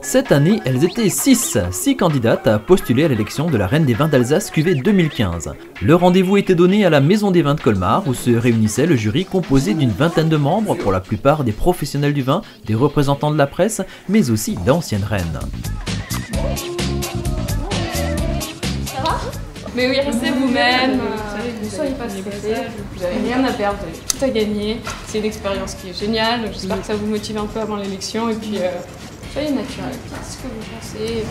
Cette année, elles étaient 6 candidates à postuler à l'élection de la Reine des Vins d'Alsace cuvée 2015. Le rendez-vous était donné à la Maison des Vins de Colmar où se réunissait le jury composé d'une vingtaine de membres, pour la plupart des professionnels du vin, des représentants de la presse, mais aussi d'anciennes reines. Ça va? Mais oui, restez vous-même, ne soyez pas stressés, vous n'avez rien à perdre, vous avez tout à gagner. C'est une expérience qui est géniale, j'espère que ça vous motive un peu avant l'élection et puis soyez naturel, dites ce que vous pensez.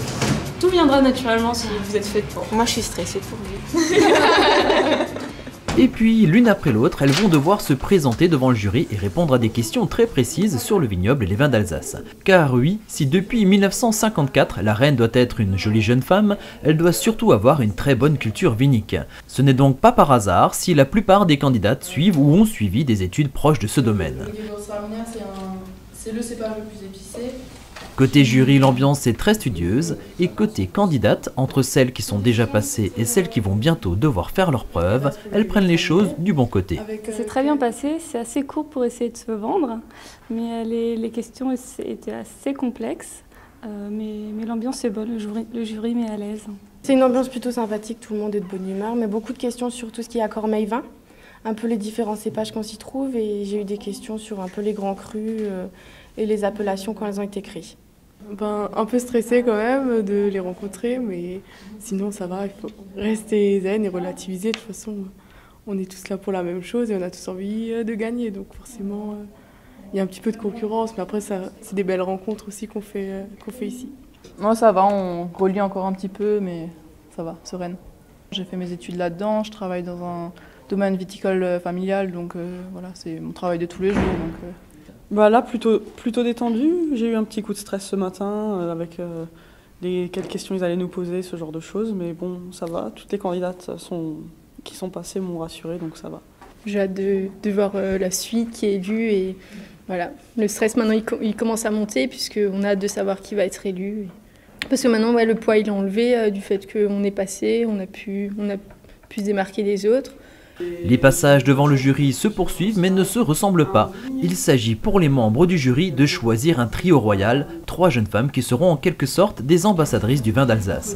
Tout viendra naturellement si vous êtes faites pour. Moi je suis stressée pour vous. Et puis, l'une après l'autre, elles vont devoir se présenter devant le jury et répondre à des questions très précises sur le vignoble et les vins d'Alsace. Car oui, si depuis 1954, la reine doit être une jolie jeune femme, elle doit surtout avoir une très bonne culture vinique. Ce n'est donc pas par hasard si la plupart des candidates suivent ou ont suivi des études proches de ce domaine. C'est le cépage le plus épicé. Côté jury, l'ambiance est très studieuse, et côté candidate, entre celles qui sont déjà passées et celles qui vont bientôt devoir faire leurs preuves, elles prennent les choses du bon côté. C'est très bien passé, c'est assez court pour essayer de se vendre, mais les questions étaient assez complexes, mais l'ambiance est bonne, le jury met à l'aise. C'est une ambiance plutôt sympathique, tout le monde est de bonne humeur, mais beaucoup de questions sur tout ce qui est à Cormeilles vin, un peu les différents cépages qu'on s'y trouve, et j'ai eu des questions sur un peu les grands crus et les appellations quand elles ont été créées. Un peu stressée quand même de les rencontrer, mais sinon ça va, il faut rester zen et relativiser. De toute façon, on est tous là pour la même chose et on a tous envie de gagner. Donc forcément, il y a un petit peu de concurrence, mais après c'est des belles rencontres aussi qu'on fait ici. Moi ça va, on relie encore un petit peu, mais ça va, sereine. J'ai fait mes études là-dedans, je travaille dans un domaine viticole familial, donc voilà, c'est mon travail de tous les jours. Donc, Là, plutôt détendu. J'ai eu un petit coup de stress ce matin avec quelles questions ils allaient nous poser, ce genre de choses. Mais bon, ça va. Toutes les candidates qui sont passées m'ont rassuré, donc ça va. J'ai hâte de voir la suite qui est élue. Et voilà, le stress maintenant il commence à monter puisqu'on a hâte de savoir qui va être élu. Parce que maintenant, le poids il est enlevé du fait qu'on est passé, on a pu se démarquer des autres. Les passages devant le jury se poursuivent mais ne se ressemblent pas. Il s'agit pour les membres du jury de choisir un trio royal, 3 jeunes femmes qui seront en quelque sorte des ambassadrices du vin d'Alsace.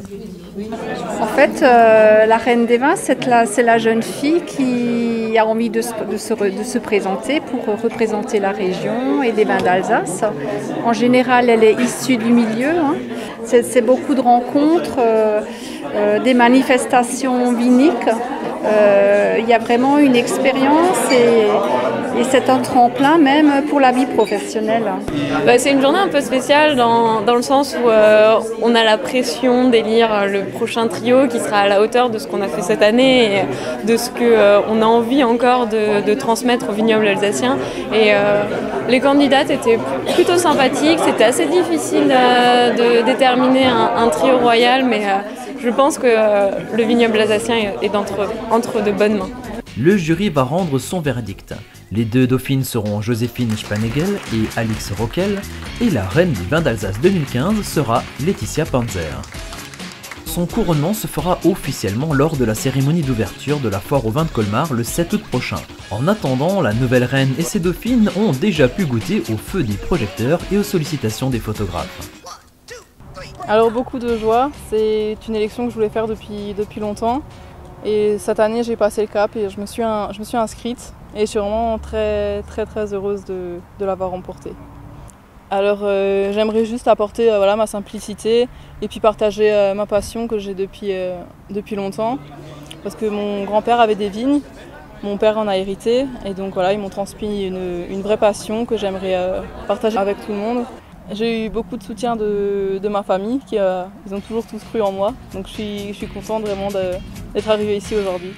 En fait, la reine des vins, c'est la jeune fille qui a envie de se présenter pour représenter la région et les vins d'Alsace. En général, elle est issue du milieu. C'est beaucoup de rencontres, des manifestations viniques. Il y a vraiment une expérience et c'est un tremplin même pour la vie professionnelle. C'est une journée un peu spéciale dans le sens où on a la pression d'élire le prochain trio qui sera à la hauteur de ce qu'on a fait cette année et de ce qu'on a envie encore de transmettre au vignoble alsacien. Et les candidates étaient plutôt sympathiques, c'était assez difficile de déterminer un trio royal, mais je pense que le vignoble alsacien est entre de bonnes mains. Le jury va rendre son verdict. Les 2 dauphines seront Joséphine Spanegel et Alix Rockel, et la reine du vin d'Alsace 2015 sera Laetitia Panzer. Son couronnement se fera officiellement lors de la cérémonie d'ouverture de la foire au vin de Colmar le 7 août prochain. En attendant, la nouvelle reine et ses dauphines ont déjà pu goûter au feu des projecteurs et aux sollicitations des photographes. Alors beaucoup de joie, c'est une élection que je voulais faire depuis longtemps et cette année j'ai passé le cap et je me suis inscrite et je suis vraiment très heureuse de l'avoir remportée. Alors j'aimerais juste apporter ma simplicité et puis partager ma passion que j'ai depuis longtemps parce que mon grand-père avait des vignes, mon père en a hérité et donc voilà, ils m'ont transmis une vraie passion que j'aimerais partager avec tout le monde. J'ai eu beaucoup de soutien de ma famille, ils ont toujours tous cru en moi, donc je suis contente vraiment d'être arrivée ici aujourd'hui.